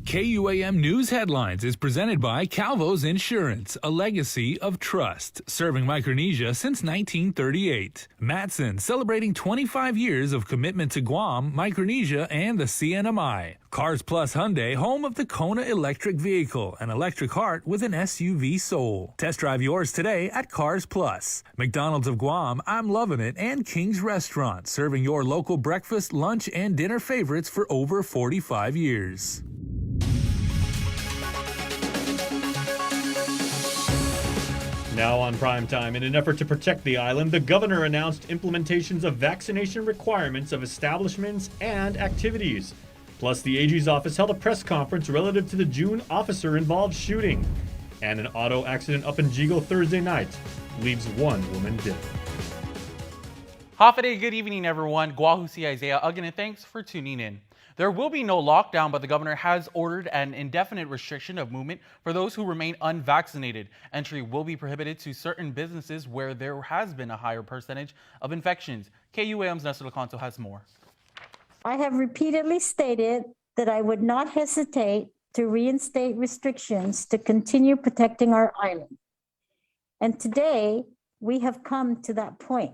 KUAM News Headlines is presented by Calvo's Insurance, a legacy of trust, serving Micronesia since 1938. Manabusin, celebrating 25 years of commitment to Guam, Micronesia, and the CNMI. Cars Plus Hyundai, home of the Kona electric vehicle, an electric heart with an SUV soul. Test drive yours today at Cars Plus. McDonald's of Guam, I'm loving it, and King's Restaurant, serving your local breakfast, lunch, and dinner favorites for over 45 years. Now on prime time, in an effort to protect the island, the governor announced implementations of vaccination requirements of establishments and activities. Plus, the AG's office held a press conference relative to the June officer-involved shooting. And an auto accident up in Jigo Thursday night leaves one woman dead. Half a day, good evening, everyone. Guahusi Isaiah again, and thanks for tuning in. There will be no lockdown, but the governor has ordered an indefinite restriction of movement for those who remain unvaccinated. Entry will be prohibited to certain businesses where there has been a higher percentage of infections. KUAM's Nestor Lecanto has more. I have repeatedly stated that I would not hesitate to reinstate restrictions to continue protecting our island. And today, we have come to that point.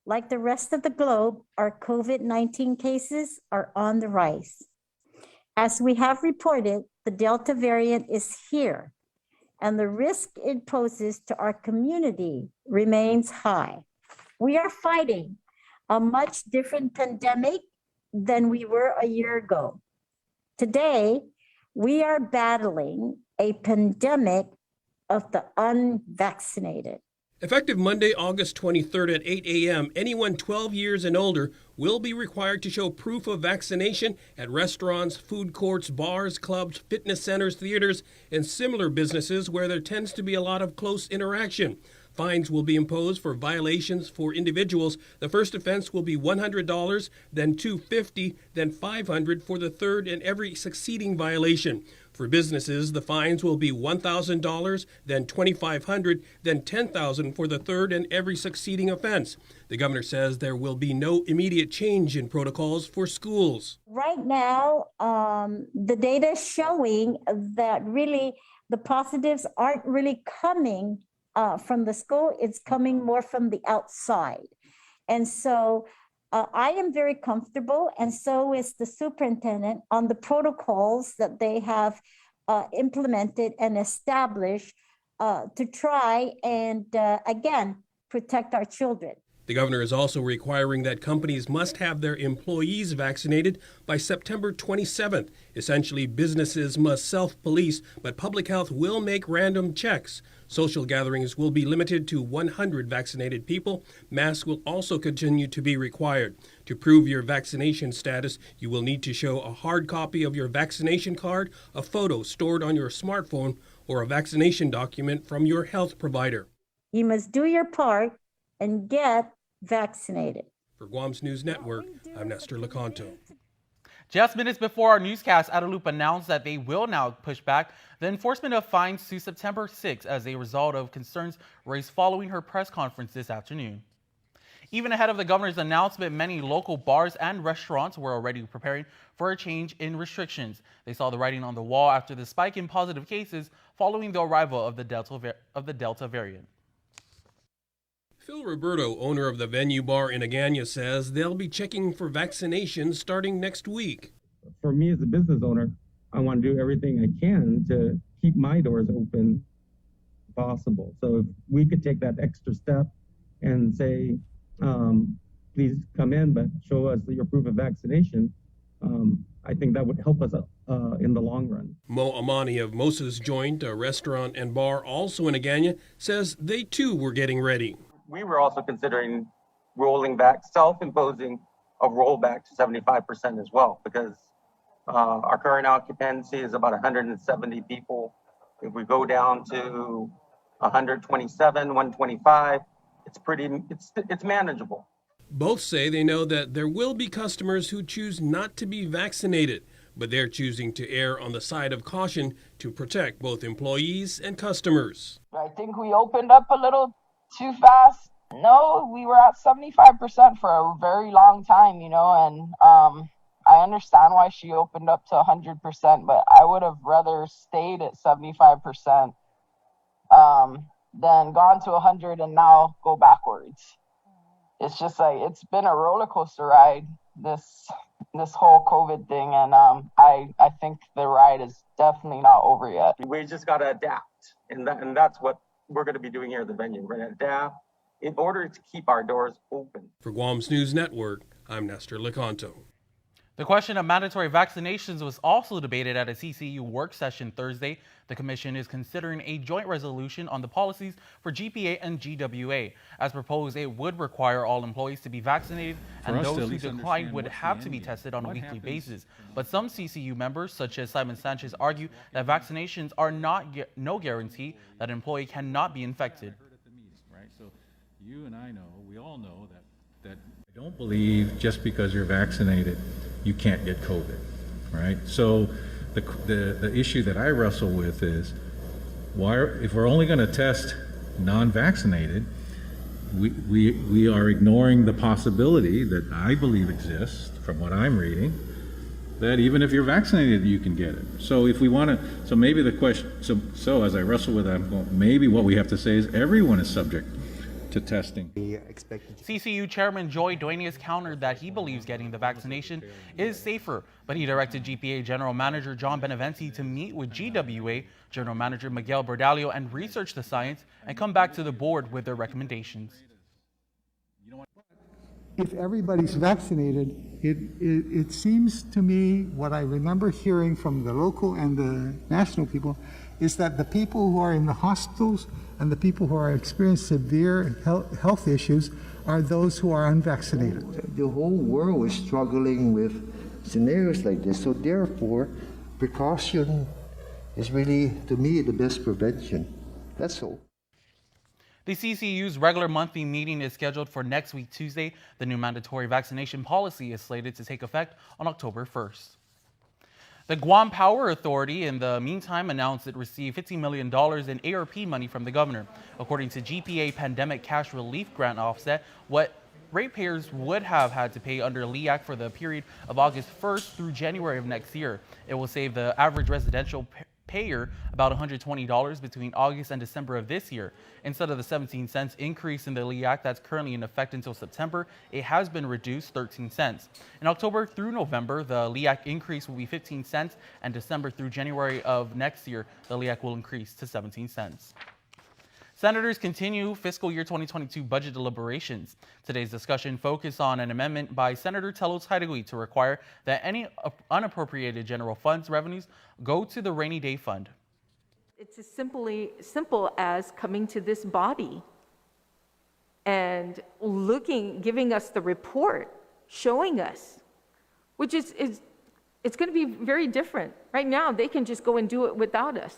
Like the rest of the globe, our COVID-19 cases are on the rise. As we have reported, the Delta variant is here, and the risk it poses to our community remains high. We are fighting a much different pandemic than we were a year ago. Today, we are battling a pandemic of the unvaccinated. Effective Monday, August 23rd at 8 a.m., anyone 12 years and older will be required to show proof of vaccination at restaurants, food courts, bars, clubs, fitness centers, theaters, and similar businesses where there tends to be a lot of close interaction. Fines will be imposed for violations for individuals. The first offense will be $100, then $250, then $500 for the third and every succeeding violation. For businesses, the fines will be $1,000, then $2,500, then $10,000 for the third and every succeeding offense. The governor says there will be no immediate change in protocols for schools. Right now, the data is showing that really the positives aren't really coming from the school. It's coming more from the outside. And so I am very comfortable, and so is the superintendent, on the protocols that they have implemented and established to try and, again, protect our children. The governor is also requiring that companies must have their employees vaccinated by September 27th. Essentially, businesses must self-police, but public health will make random checks. Social gatherings will be limited to 100 vaccinated people. Masks will also continue to be required. To prove your vaccination status, you will need to show a hard copy of your vaccination card, a photo stored on your smartphone, or a vaccination document from your health provider. You must do your part and get vaccinated. For Guam's News Network, I'm Nestor Lecanto. Just minutes before our newscast, Adelup announced that they will now push back the enforcement of fines to September 6th as a result of concerns raised following her press conference this afternoon. Even ahead of the governor's announcement, many local bars and restaurants were already preparing for a change in restrictions. They saw the writing on the wall after the spike in positive cases following the arrival of the Delta variant. Phil Roberto, owner of the Venue Bar in Agana, says they'll be checking for vaccinations starting next week. For me as a business owner, I want to do everything I can to keep my doors open possible. So if we could take that extra step and say, please come in, but show us your proof of vaccination, I think that would help us in the long run. Mo Amani of Moses Joint, a restaurant and bar also in Agana, says they too were getting ready. We were also considering rolling back, self-imposing a rollback to 75% as well, because our current occupancy is about 170 people. If we go down to 127, 125, it's manageable. Both say they know that there will be customers who choose not to be vaccinated, but they're choosing to err on the side of caution to protect both employees and customers. I think we opened up a little too fast. No, we were at 75% for a very long time, and I understand why she opened up to 100%, but I would have rather stayed at 75% than gone to 100 and now go backwards. It's just like, it's been a roller coaster ride, this whole COVID thing, and I think the ride is definitely not over yet. We just got to adapt, and that's what we're going to be doing here at the venue. We're going to adapt in order to keep our doors open. For Guam's News Network, I'm Nestor Lecanto. The question of mandatory vaccinations was also debated at a CCU work session Thursday. The commission is considering a joint resolution on the policies for GPA and GWA. As proposed, it would require all employees to be vaccinated, and those who decline would have to be tested on a weekly basis. But some CCU members, such as Simon Sanchez, argue that vaccinations are no guarantee that an employee cannot be infected. Right? So you and I know, we all know that I don't believe just because you're vaccinated you can't get COVID, right? So the issue that I wrestle with is, if we're only going to test non-vaccinated, we are ignoring the possibility that I believe exists from what I'm reading, that even if you're vaccinated, you can get it. So if we want to, so maybe the question, so as I wrestle with that, I'm going, maybe what we have to say is everyone is subject to testing. CCU Chairman Joy Duenas countered that he believes getting the vaccination is safer, but he directed GPA General Manager John Beneventi to meet with GWA General Manager Miguel Bordalio and research the science and come back to the board with their recommendations. If everybody's vaccinated, it seems to me, what I remember hearing from the local and the national people, is that the people who are in the hospitals and the people who are experiencing severe health issues are those who are unvaccinated. The whole world is struggling with scenarios like this, so therefore precaution is really, to me, the best prevention. That's all. The CCU's regular monthly meeting is scheduled for next week, Tuesday. The new mandatory vaccination policy is slated to take effect on October 1st. The Guam Power Authority, in the meantime, announced it received $15 million in ARP money from the governor. According to GPA Pandemic Cash Relief Grant Offset, what ratepayers would have had to pay under LEAC for the period of August 1st through January of next year. It will save the average residential payer about $120 between August and December of this year. Instead of the 17 cents increase in the LEAC that's currently in effect until September, it has been reduced 13 cents. In October through November, the LEAC increase will be 15 cents, and December through January of next year, the LEAC will increase to 17 cents. Senators continue fiscal year 2022 budget deliberations. Today's discussion focused on an amendment by Senator Tello Taidagui to require that any unappropriated general funds revenues go to the rainy day fund. It's as simple as coming to this body and giving us the report, showing us, which is it's going to be very different. Right now, they can just go and do it without us,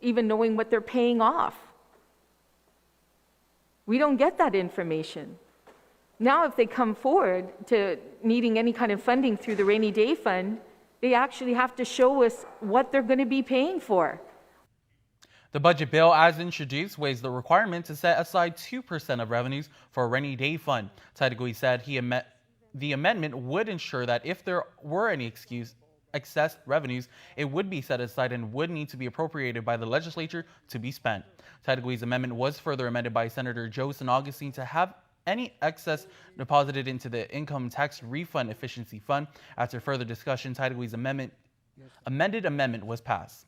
even knowing what they're paying off. We don't get that information. Now, if they come forward to needing any kind of funding through the rainy day fund, they actually have to show us what they're going to be paying for. The budget bill, as introduced, waives the requirement to set aside 2% of revenues for a rainy day fund. Taidagui said the amendment would ensure that if there were any excess revenues, it would be set aside and would need to be appropriated by the legislature to be spent. Taitagui's amendment was further amended by Senator Joe San Augustine to have any excess deposited into the Income Tax Refund Efficiency Fund. After further discussion, Taitagui's amended amendment was passed.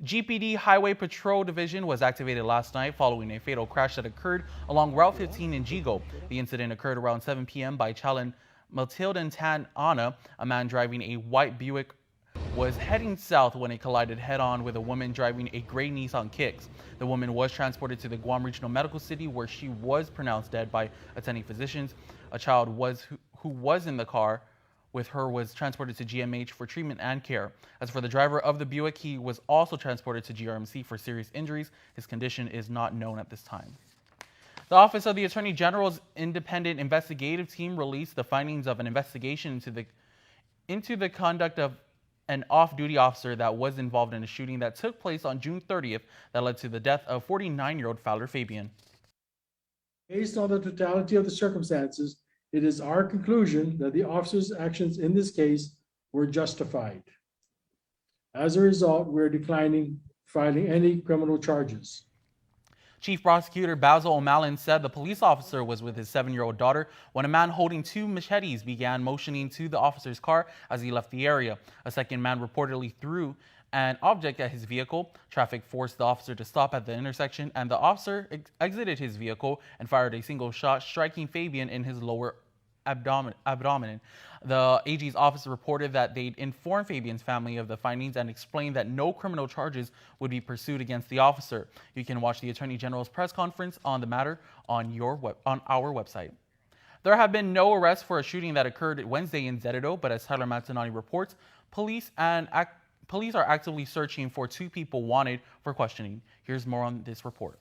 GPD Highway Patrol Division was activated last night following a fatal crash that occurred along Route 15 in Jigo. The incident occurred around 7 p.m. by Chalon Matildan Tan Ana. A man driving a white Buick was heading south when it collided head-on with a woman driving a gray Nissan Kicks. The woman was transported to the Guam Regional Medical City, where she was pronounced dead by attending physicians. A child who was in the car with her was transported to GMH for treatment and care. As for the driver of the Buick, he was also transported to GRMC for serious injuries. His condition is not known at this time. The Office of the Attorney General's independent investigative team released the findings of an investigation into the conduct of an off-duty officer that was involved in a shooting that took place on June 30th that led to the death of 49-year-old Fowler Fabian. Based on the totality of the circumstances it is our conclusion that the officer's actions in this case were justified. As a result, we're declining filing any criminal charges. Chief Prosecutor Basil O'Malley said the police officer was with his 7-year-old daughter when a man holding 2 machetes began motioning to the officer's car as he left the area. A second man reportedly threw an object at his vehicle. Traffic forced the officer to stop at the intersection, and the officer exited his vehicle and fired a single shot, striking Fabian in his lower abdomen. The AG's office reported that they'd informed Fabian's family of the findings and explained that no criminal charges would be pursued against the officer. You can watch the Attorney General's press conference on the matter on our website. There have been no arrests for a shooting that occurred Wednesday in Zeredo, but as Tyler Mazzanoni reports, police are actively searching for 2 people wanted for questioning. Here's more on this report.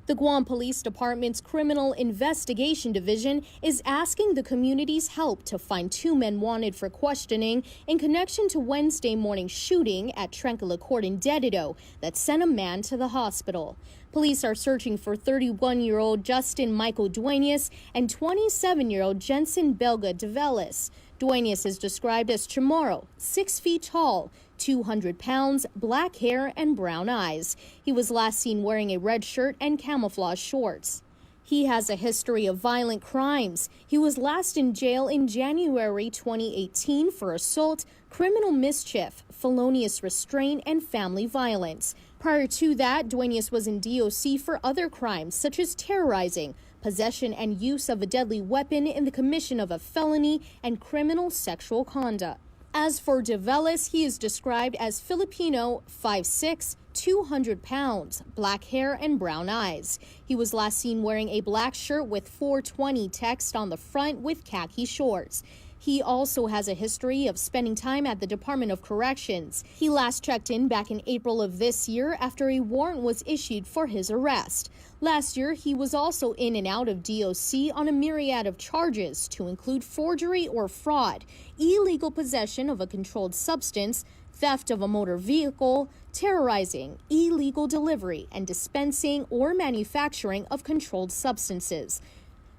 The Guam Police Department's Criminal Investigation Division is asking the community's help to find 2 men wanted for questioning in connection to Wednesday morning shooting at Trenkala Court in Zeredo that sent a man to the hospital. Police are searching for 31-year-old Justin Michael Duenas and 27-year-old Jensen Belga Develis. Duenas is described as Chamorro, 6 feet tall, 200 pounds, black hair, and brown eyes. He was last seen wearing a red shirt and camouflage shorts. He has a history of violent crimes. He was last in jail in January 2018 for assault, criminal mischief, felonious restraint, and family violence. Prior to that, Duenas was in DOC for other crimes such as terrorizing, possession and use of a deadly weapon in the commission of a felony, and criminal sexual conduct. As for Develis, he is described as Filipino, 5'6", 200 pounds, black hair and brown eyes. He was last seen wearing a black shirt with 420 text on the front with khaki shorts. He also has a history of spending time at the Department of Corrections. He last checked in back in April of this year after a warrant was issued for his arrest. Last year, he was also in and out of DOC on a myriad of charges to include forgery or fraud, illegal possession of a controlled substance, theft of a motor vehicle, terrorizing, illegal delivery, and dispensing or manufacturing of controlled substances.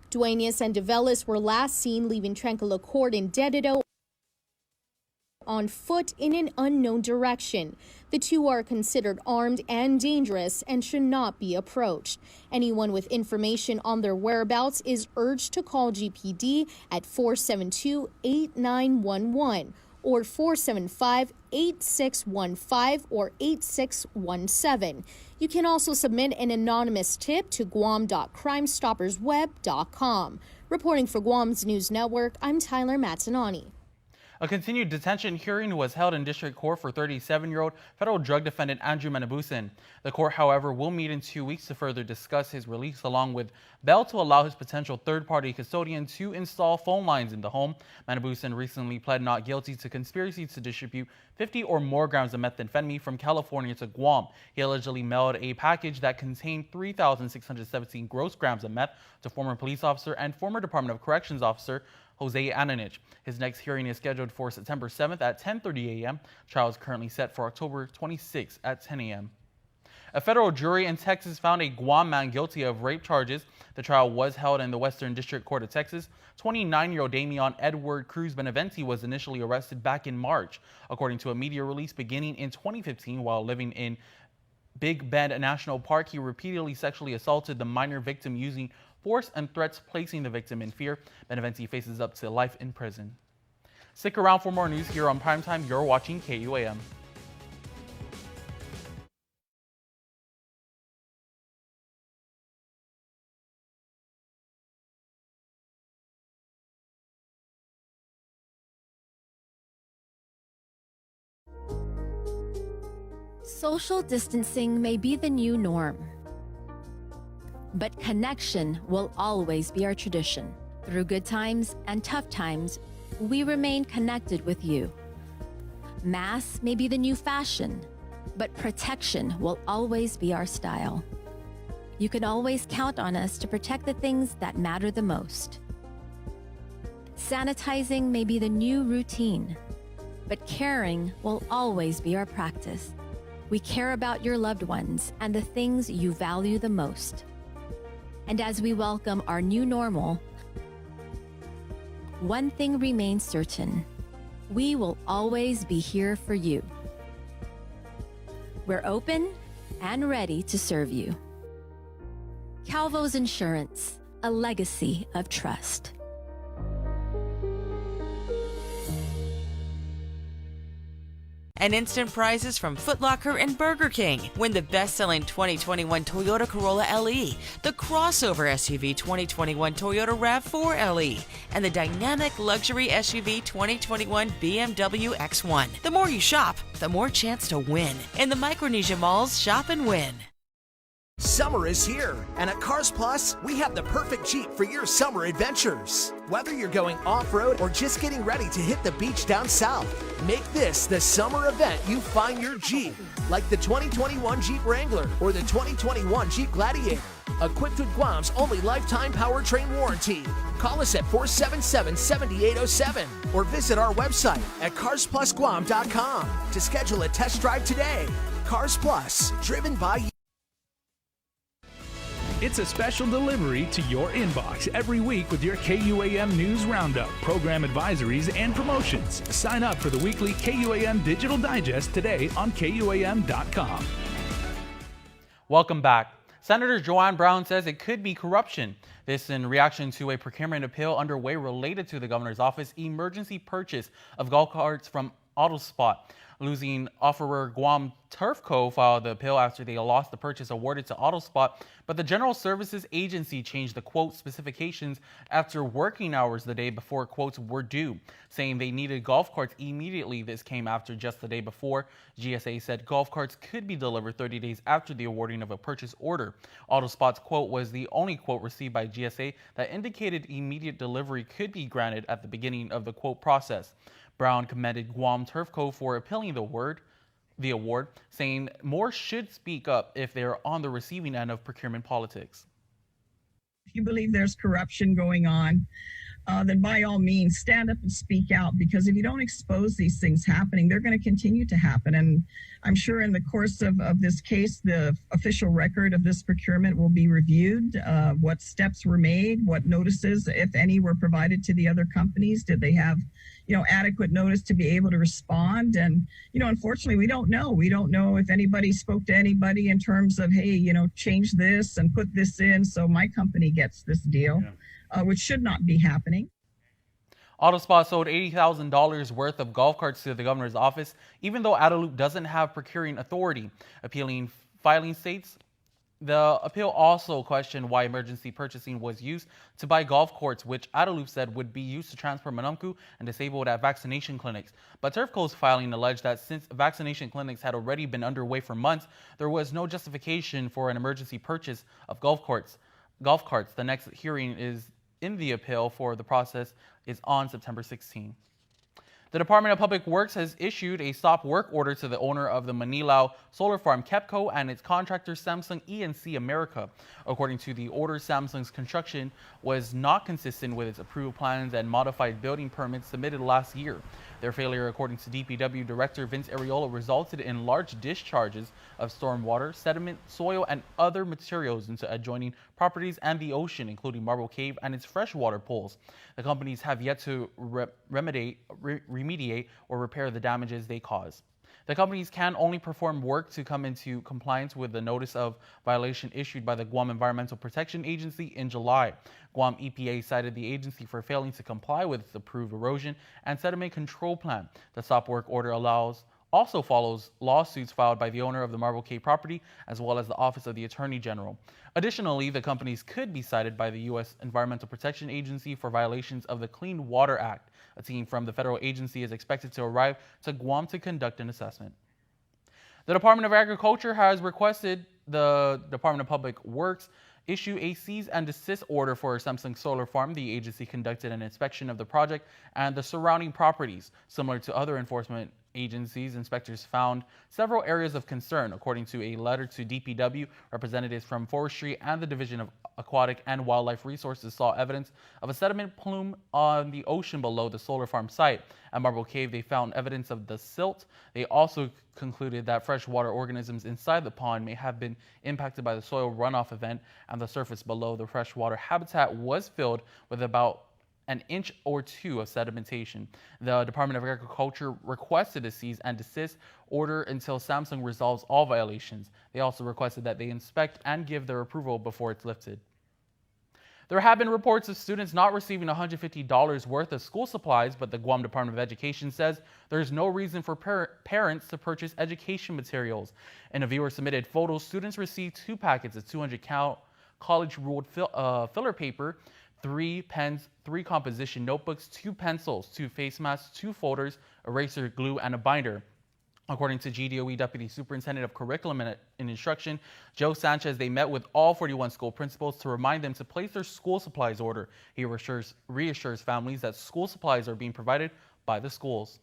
Duenas and Develis were last seen leaving Trenkala Court in Zeredo on foot in an unknown direction. The 2 are considered armed and dangerous and should not be approached. Anyone with information on their whereabouts is urged to call GPD at 472-8911 or 475-8615 or 8617. You can also submit an anonymous tip to guam.crimestoppersweb.com. Reporting for Guam's News Network, I'm Tyler Mazzanoni. A continued detention hearing was held in district court for 37-year-old federal drug defendant Andrew Manabusin. The court, however, will meet in 2 weeks to further discuss his release, along with bail to allow his potential third-party custodian to install phone lines in the home. Manabusin recently pled not guilty to conspiracy to distribute 50 or more grams of methamphetamine from California to Guam. He allegedly mailed a package that contained 3,617 gross grams of meth to former police officer and former Department of Corrections officer Jose Ananich. His next hearing is scheduled for September 7th at 10:30 a.m. Trial is currently set for October 26th at 10 a.m. A federal jury in Texas found a Guam man guilty of rape charges. The trial was held in the Western District Court of Texas. 29-year-old Damian Edward Cruz Benavente was initially arrested back in March, according to a media release. Beginning in 2015, while living in Big Bend National Park, he repeatedly sexually assaulted the minor victim using force and threats, placing the victim in fear. Benavente faces up to life in prison. Stick around for more news here on Primetime. You're watching KUAM. Social distancing may be the new norm, but connection will always be our tradition. Through good times and tough times, we remain connected with you. Masks may be the new fashion, but protection will always be our style. You can always count on us to protect the things that matter the most. Sanitizing may be the new routine, but caring will always be our practice. We care about your loved ones and the things you value the most. And as we welcome our new normal, one thing remains certain: we will always be here for you. We're open and ready to serve you. Calvo's Insurance, a legacy of trust. And instant prizes from Foot Locker and Burger King. Win the best-selling 2021 Toyota Corolla LE, the crossover SUV 2021 Toyota RAV4 LE, and the dynamic luxury SUV 2021 BMW X1. The more you shop, the more chance to win. In the Micronesia Malls, shop and win. Summer is here, and at Cars Plus, we have the perfect Jeep for your summer adventures. Whether you're going off-road or just getting ready to hit the beach down south, make this the summer event you find your Jeep, like the 2021 Jeep Wrangler or the 2021 Jeep Gladiator. Equipped with Guam's only lifetime powertrain warranty. Call us at 477-7807 or visit our website at carsplusguam.com to schedule a test drive today. Cars Plus, driven by you. It's a special delivery to your inbox every week with your KUAM News Roundup, program advisories, and promotions. Sign up for the weekly KUAM Digital Digest today on KUAM.com. Welcome back. Senator Joanne Brown says it could be corruption. This in reaction to a procurement appeal underway related to the governor's office emergency purchase of golf carts from AutoSpot. Losing offerer Guam Surfco filed the appeal after they lost the purchase awarded to AutoSpot, but the General Services Agency changed the quote specifications after working hours the day before quotes were due, saying they needed golf carts immediately. This came after just the day before. GSA said golf carts could be delivered 30 days after the awarding of a purchase order. AutoSpot's quote was the only quote received by GSA that indicated immediate delivery could be granted at the beginning of the quote process. Brown commended Guam Surfco for appealing the award, saying more should speak up if they're on the receiving end of procurement politics. If you believe there's corruption going on, then by all means stand up and speak out, because if you don't expose these things happening, they're going to continue to happen. And I'm sure in the course of this case, the official record of this procurement will be reviewed. What steps were made, what notices, if any, were provided to the other companies. Did they have, adequate notice to be able to respond? And, unfortunately, we don't know. We don't know if anybody spoke to anybody in terms of, hey, change this and put this in so my company gets this deal. Which should not be happening. AutoSpot sold $80,000 worth of golf carts to the governor's office, even though Adelup doesn't have procuring authority. Filing states the appeal also questioned why emergency purchasing was used to buy golf carts, which Adelup said would be used to transfer Manumku and disabled at vaccination clinics. But Surfco's filing alleged that since vaccination clinics had already been underway for months, there was no justification for an emergency purchase of golf carts. The next hearing is in the appeal for the process is on September 16. The Department of Public Works has issued a stop work order to the owner of the Manilao solar farm, KEPCO, and its contractor, Samsung E&C America. According to the order, Samsung's construction was not consistent with its approved plans and modified building permits submitted last year. Their failure, according to DPW Director Vince Ariola, resulted in large discharges of stormwater, sediment, soil, and other materials into adjoining properties and the ocean, including Marble Cave and its freshwater pools. The companies have yet to remediate or repair the damages they cause. The companies can only perform work to come into compliance with the notice of violation issued by the Guam Environmental Protection Agency in July. Guam EPA cited the agency for failing to comply with its approved erosion and sediment control plan. The stop work order also follows lawsuits filed by the owner of the Marble Cave property, as well as the Office of the Attorney General. Additionally, the companies could be cited by the U.S. Environmental Protection Agency for violations of the Clean Water Act. A team from the federal agency is expected to arrive to Guam to conduct an assessment. The Department of Agriculture has requested the Department of Public Works issue a cease and desist order for Samsung Solar Farm. The agency conducted an inspection of the project and the surrounding properties. Similar to other enforcement agencies, inspectors found several areas of concern. According to a letter to DPW, representatives from Forestry and the Division of Aquatic and Wildlife Resources saw evidence of a sediment plume on the ocean below the solar farm site. At Marble Cave, they found evidence of the silt. They also concluded that freshwater organisms inside the pond may have been impacted by the soil runoff event, and the surface below the freshwater habitat was filled with about an inch or two of sedimentation. The Department of Agriculture requested a cease and desist order until Samsung resolves all violations. They also requested that they inspect and give their approval before it's lifted. There have been reports of students not receiving $150 worth of school supplies, but the Guam Department of Education says there's no reason for parents to purchase education materials. In a viewer-submitted photo, students received 2 packets of 200-count college-ruled filler paper, 3 pens, 3 composition notebooks, 2 pencils, 2 face masks, 2 folders, eraser, glue, and a binder. According to GDOE Deputy Superintendent of Curriculum and Instruction, Joe Sanchez, they met with all 41 school principals to remind them to place their school supplies order. He reassures families that school supplies are being provided by the schools.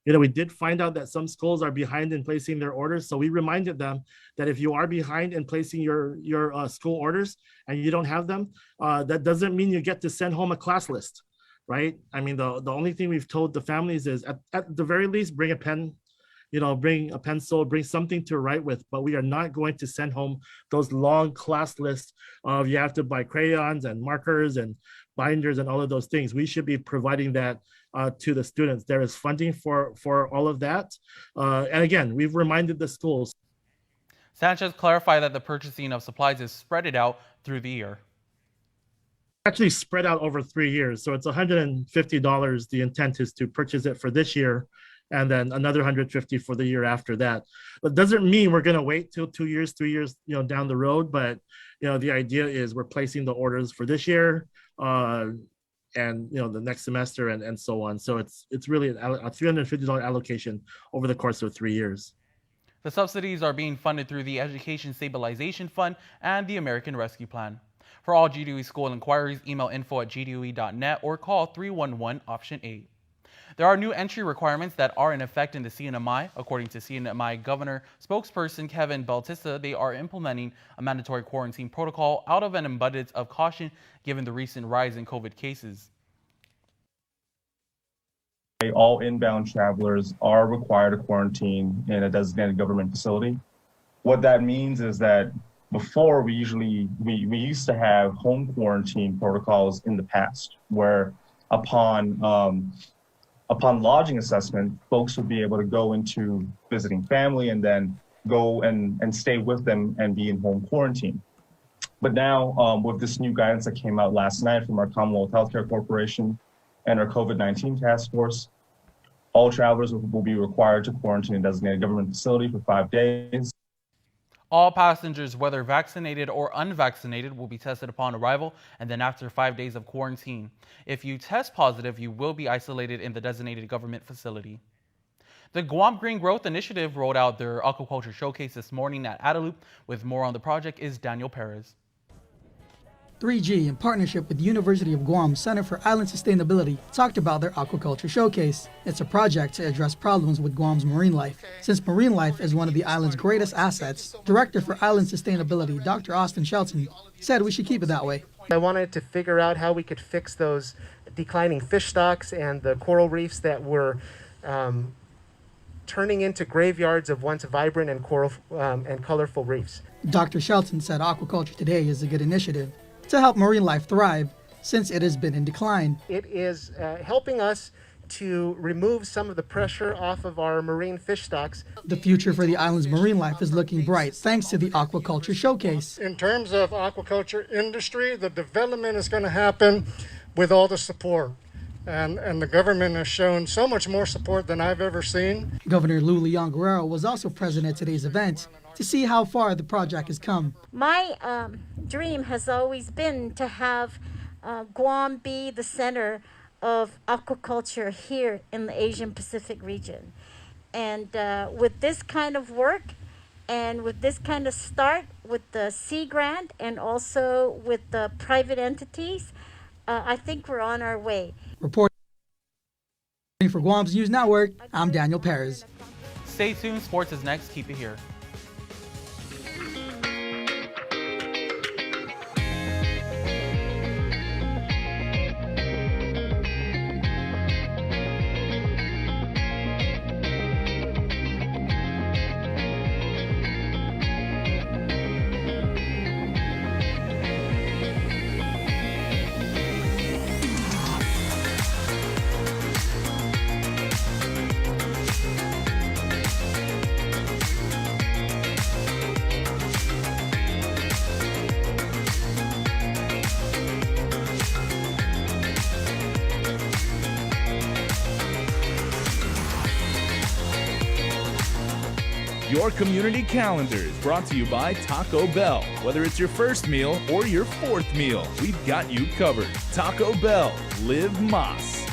We did find out that some schools are behind in placing their orders. So we reminded them that if you are behind in placing your school orders and you don't have them, that doesn't mean you get to send home a class list, right? I mean, the only thing we've told the families is at the very least, bring a pen, bring a pencil, bring something to write with, but we are not going to send home those long class lists of you have to buy crayons and markers and binders and all of those things. We should be providing that to the students. There is funding for all of that. And again, we've reminded the schools. Sanchez clarified that the purchasing of supplies is spread out through the year. Actually spread out over 3 years. So it's $150. The intent is to purchase it for this year and then another $150 for the year after that. But doesn't mean we're going to wait till 2 years, 3 years, down the road. But, the idea is we're placing the orders for this year, and the next semester and so on. So it's really a $350 allocation over the course of 3 years. The subsidies are being funded through the Education Stabilization Fund and the American Rescue Plan. For all GDOE school inquiries, email info@gdoe.net or call 311 option 8. There are new entry requirements that are in effect in the CNMI. According to CNMI Governor spokesperson Kevin Bautista, they are implementing a mandatory quarantine protocol out of an abundance of caution given the recent rise in COVID cases. All inbound travelers are required to quarantine in a designated government facility. What that means is that before we used to have home quarantine protocols in the past where upon lodging assessment, folks would be able to go into visiting family and then go and stay with them and be in home quarantine. But now with this new guidance that came out last night from our Commonwealth Healthcare Corporation and our COVID-19 task force, all travelers will be required to quarantine in a designated government facility for 5 days. All passengers, whether vaccinated or unvaccinated, will be tested upon arrival and then after 5 days of quarantine. If you test positive, you will be isolated in the designated government facility. The Guam Green Growth Initiative rolled out their Aquaculture Showcase this morning at Adelup. With more on the project is Daniel Perez. 3G, in partnership with the University of Guam Center for Island Sustainability, talked about their Aquaculture Showcase. It's a project to address problems with Guam's marine life. Since marine life is one of the island's greatest assets, Director for Island Sustainability, Dr. Austin Shelton, said we should keep it that way. I wanted to figure out how we could fix those declining fish stocks and the coral reefs that were turning into graveyards of once vibrant and colorful reefs. Dr. Shelton said Aquaculture Today is a good initiative to help marine life thrive since it has been in decline. It is helping us to remove some of the pressure off of our marine fish stocks. The future for the island's marine life is looking bright thanks to the Aquaculture Showcase. In terms of aquaculture industry, the development is going to happen with all the support. And the government has shown so much more support than I've ever seen. Governor Lou Leon Guerrero was also present at today's event to see how far the project has come. My dream has always been to have Guam be the center of aquaculture here in the Asian Pacific region. And with this kind of work and with this kind of start with the Sea Grant and also with the private entities, I think we're on our way. Reporting for Guam's News Network, I'm Daniel Perez. Stay tuned, sports is next, keep it here. Your community calendar is brought to you by Taco Bell. Whether it's your first meal or your fourth meal, we've got you covered. Taco Bell, live Mas.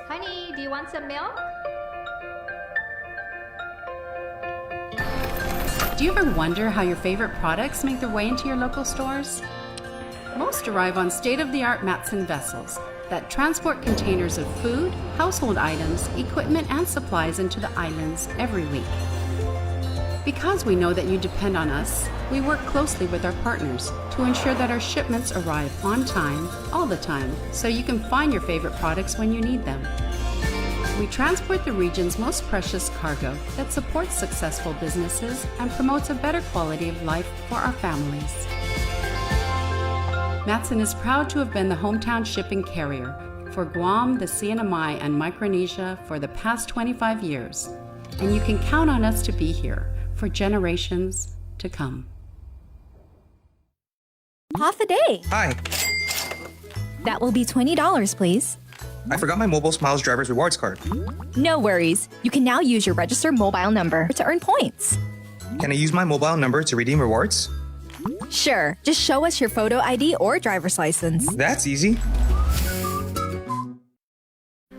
Honey, do you want some milk? Do you ever wonder how your favorite products make their way into your local stores? Most arrive on state-of-the-art Manabusin vessels that transport containers of food, household items, equipment, and supplies into the islands every week. Because we know that you depend on us, we work closely with our partners to ensure that our shipments arrive on time, all the time, so you can find your favorite products when you need them. We transport the region's most precious cargo that supports successful businesses and promotes a better quality of life for our families. Manabusin is proud to have been the hometown shipping carrier for Guam, the CNMI, and Micronesia for the past 25 years, and you can count on us to be here for generations to come. Half a day. Hi, That will be $20, please. I forgot my Mobile Smiles driver's rewards card. No worries. You can now use your registered mobile number to earn points. Can I use my mobile number to redeem rewards? Sure. Just show us your photo ID or driver's license. That's easy.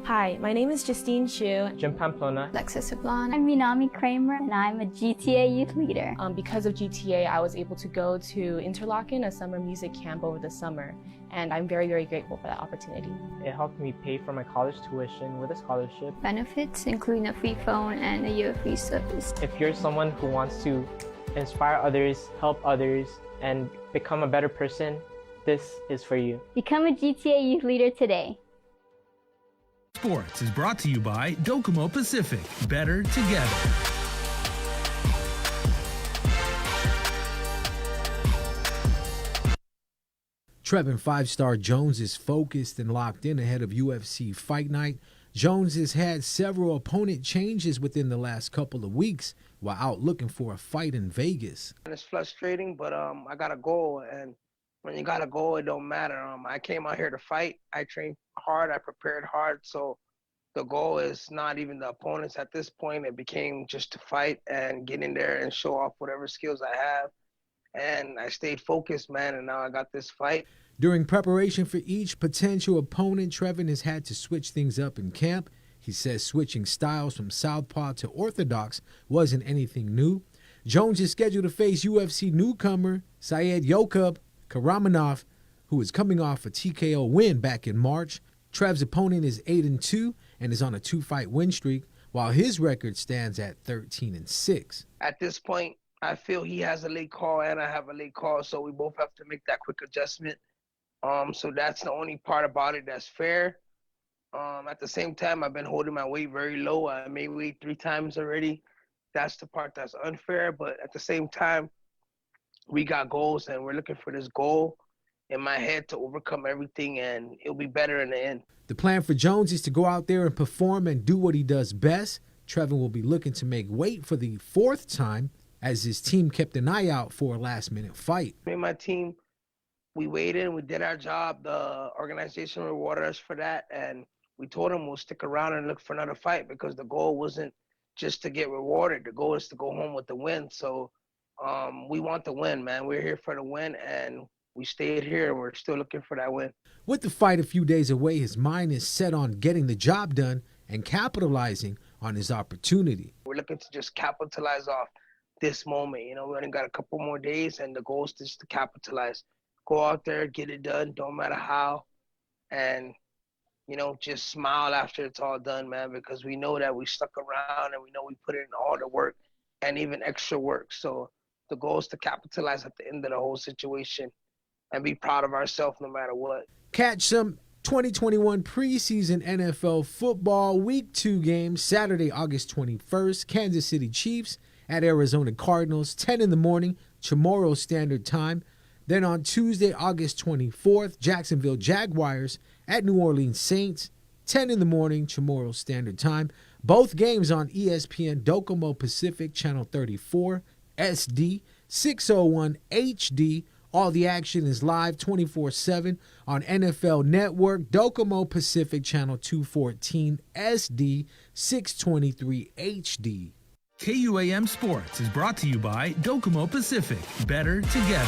Hi, my name is Justine Chu. Jim Pamplona. Alexis Sablan. I'm Minami Kramer, and I'm a GTA youth leader. Because of GTA, I was able to go to Interlaken, a summer music camp over the summer, and I'm very, very grateful for that opportunity. It helped me pay for my college tuition with a scholarship. Benefits, including a free phone and a year free service. If you're someone who wants to inspire others, help others, and become a better person, this is for you. Become a GTA youth leader today. Sports is brought to you by Docomo Pacific. Better together. Trevin five-star Jones is focused and locked in ahead of UFC Fight Night. Jones has had several opponent changes within the last couple of weeks while out looking for a fight in Vegas. It's frustrating, but I got a goal, and when you got a goal, it don't matter. I came out here to fight. I trained hard. I prepared hard. So the goal is not even the opponents at this point. It became just to fight and get in there and show off whatever skills I have. And I stayed focused, man, and now I got this fight. During preparation for each potential opponent, Trevin has had to switch things up in camp. He says switching styles from southpaw to orthodox wasn't anything new. Jones is scheduled to face UFC newcomer Syed Yokub Karamanov, who is coming off a TKO win back in March. Trev's opponent is 8-2 and is on a 2-fight win streak, while his record stands at 13-6. At this point, I feel he has a late call and I have a late call, so we both have to make that quick adjustment. So that's the only part about it that's fair. At the same time, I've been holding my weight very low. I made weight 3 times already. That's the part that's unfair, but at the same time, we got goals and we're looking for this goal in my head to overcome everything, and it'll be better in the end. The plan for Jones is to go out there and perform and do what he does best. Trevin will be looking to make weight for the 4th time, as his team kept an eye out for a last-minute fight. Me and my team, we waited and we did our job. The organization rewarded us for that, and we told them we'll stick around and look for another fight because the goal wasn't just to get rewarded. The goal is to go home with the win. So we want the win, man. We're here for the win, and we stayed here, and we're still looking for that win. With the fight a few days away, his mind is set on getting the job done and capitalizing on his opportunity. We're looking to just capitalize off this moment. You know, we only got a couple more days, and the goal is just to capitalize. Go out there, get it done, don't matter how, and, you know, just smile after it's all done, man, because we know that we stuck around and we know we put in all the work and even extra work. So the goal is to capitalize at the end of the whole situation and be proud of ourselves no matter what. Catch some 2021 preseason NFL football Week 2 games Saturday, August 21st, Kansas City Chiefs at Arizona Cardinals, 10 in the morning, Chamorro Standard Time. Then on Tuesday, August 24th, Jacksonville Jaguars at New Orleans Saints, 10 in the morning, Chamorro Standard Time. Both games on ESPN Docomo Pacific, Channel 34, SD, 601 HD, All the action is live 24/7 on NFL Network, Docomo Pacific Channel 214 SD 623 HD. KUAM Sports is brought to you by Docomo Pacific. Better together.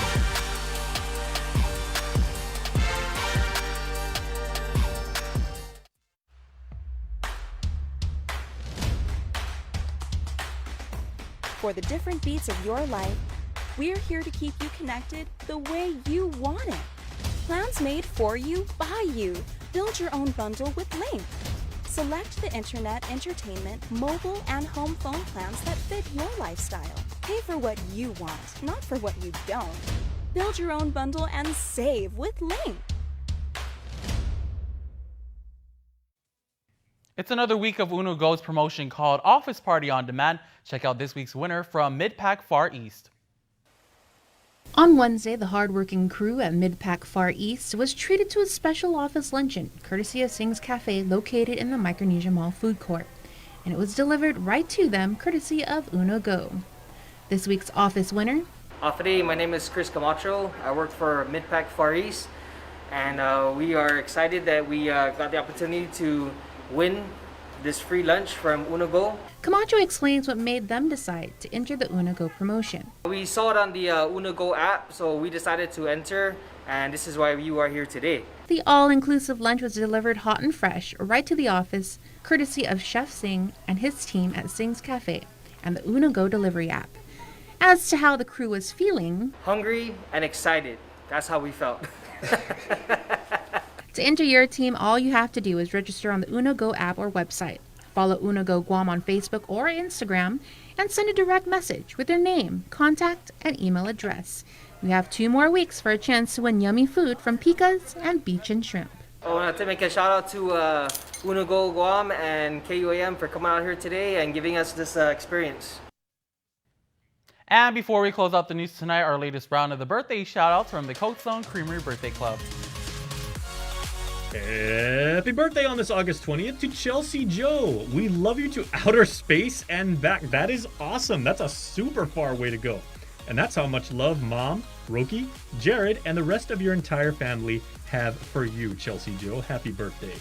For the different beats of your life, we're here to keep you connected the way you want it. Plans made for you, by you. Build your own bundle with Link. Select the internet, entertainment, mobile, and home phone plans that fit your lifestyle. Pay for what you want, not for what you don't. Build your own bundle and save with Link. It's another week of Uno Go's promotion called Office Party on Demand. Check out this week's winner from Mid-Pac Far East. On Wednesday, the hardworking crew at Mid-Pac Far East was treated to a special office luncheon, courtesy of Sing's Cafe, located in the Micronesia Mall food court. And it was delivered right to them, courtesy of Uno Go. This week's office winner. Today, my name is Chris Camacho. I work for Mid-Pac Far East. And we are excited that we got the opportunity to win this free lunch from Uno Go. Camacho explains what made them decide to enter the Uno Go promotion. We saw it on the Uno Go app, so we decided to enter, and this is why you are here today. The all-inclusive lunch was delivered hot and fresh right to the office, courtesy of Chef Sing and his team at Sing's Cafe and the Uno Go delivery app. As to how the crew was feeling, hungry and excited. That's how we felt. To enter your team, all you have to do is register on the Uno Go app or website. Follow Uno Go Guam on Facebook or Instagram and send a direct message with your name, contact, and email address. You have 2 more weeks for a chance to win yummy food from Pika's and Beach and Shrimp. I want to make a shout out to Uno Go Guam and KUAM for coming out here today and giving us this experience. And before we close out the news tonight, our latest round of the birthday shout-outs from the Cold Stone Creamery Birthday Club. Happy birthday on this August 20th to Chelsea Joe. We love you to outer space and back. That is awesome. That's a super far way to go. And that's how much love Mom, Roki, Jared, and the rest of your entire family have for you, Chelsea Joe. Happy birthday.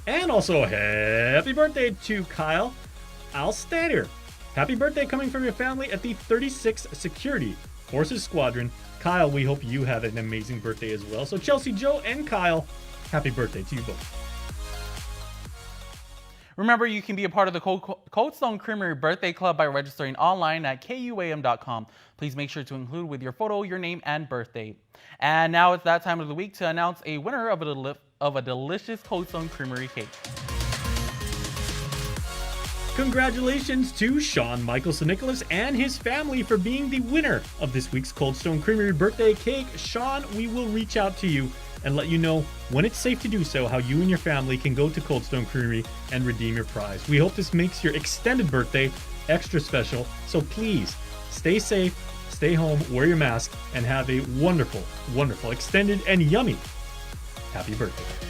And also happy birthday to Kyle Alstader. Happy birthday coming from your family at the 36th Security Forces Squadron. Kyle, we hope you have an amazing birthday as well. So Chelsea Joe and Kyle, happy birthday to you both. Remember, you can be a part of the Cold Stone Creamery Birthday Club by registering online at KUAM.com. Please make sure to include with your photo your name and birthday. And now it's that time of the week to announce a winner of a delicious Cold Stone Creamery cake. Congratulations to Sean Michael Nicholas and his family for being the winner of this week's Cold Stone Creamery birthday cake. Sean, we will reach out to you and let you know when it's safe to do so, how you and your family can go to Cold Stone Creamery and redeem your prize. We hope this makes your extended birthday extra special, so please stay safe, stay home, wear your mask, and have a wonderful, wonderful, extended and yummy happy birthday.